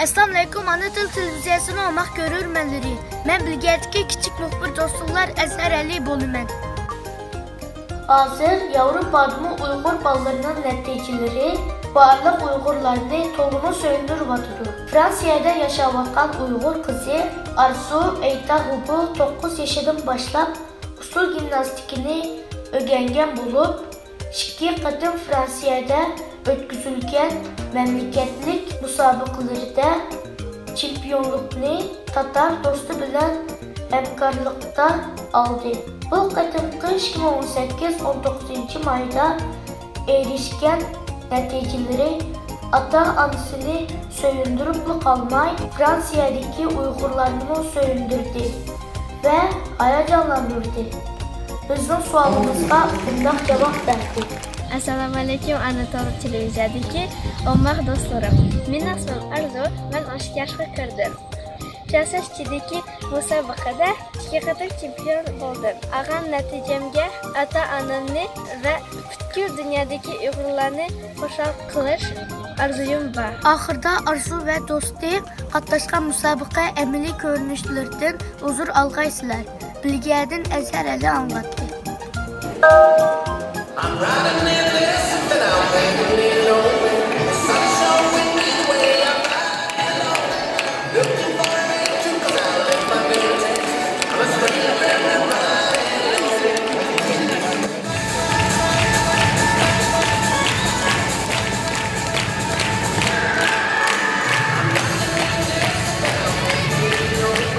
Assalomu alaykum, ana til televiziyasini olmaq görürmənləri. Mən bilgədiki kiçik muxbir dostlar Əzhər Əli boluman. Hazır Avropadamı Uyğur ballarının nəticələri barlıq Uyğurlarını tolunu söyündürüb. Fransiyada yaşayotgan Uyğur kızı Arzu Eytahubu 9 yaşından başlap usul gimnastikini öğrengen bulup, 2 qatim Fransiyada ötküzülgen memleketlik müsabıqalarda çempionluqni Tatar dostu bilen hemkarlıqda aldı. Bu qatimki 2018-19 mayda erişken neticeleri ata-anasını söyündürüp kalmay Fransiyadaki Uygurlarını söyündürdü ve hayacanlandırdı. Bizim sualımızga bundaq cevap verdi. Assalomu alaykum, ana televiziyadagi omma do'stlarim. Mening ismim Arzu, men 12 yoshga kirdim. Yashashchidagi musobaqada 2 qator chempion bo'ldim. Ag'am natijamga ota-onamni va butkul dunyodagi Uyg'urlarni xushal qilish arzuyim bor. Oxirida Arzu va do'sti qatnashgan musobaqa amaliy ko'rinishlardan uzr olgaysizlar. Bilgadan Əzhər Əli anlattı. I'm riding in this, but I'm making it over. The sun showing me the way I'm riding along. Looking for a way to come out of my business. I'm a stranger and I'm riding alone. I'm riding in this, but I'm making it over.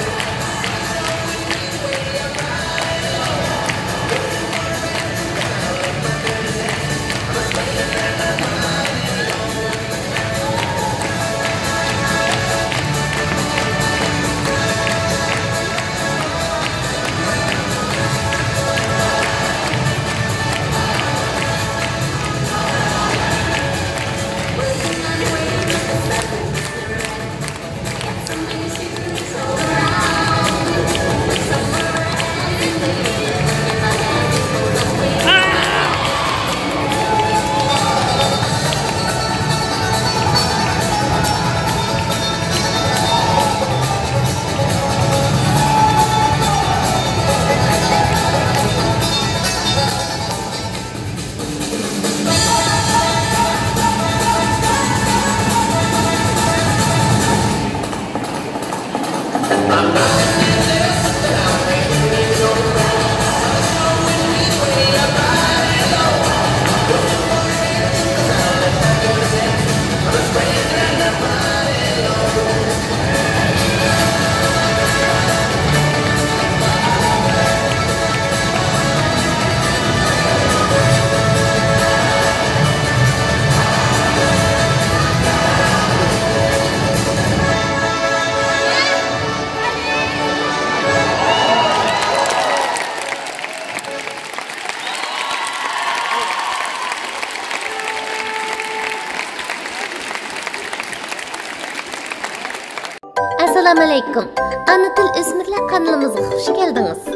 Assalamu alaykum. Ana til o'smirlar kanalımıza xush keldingiz.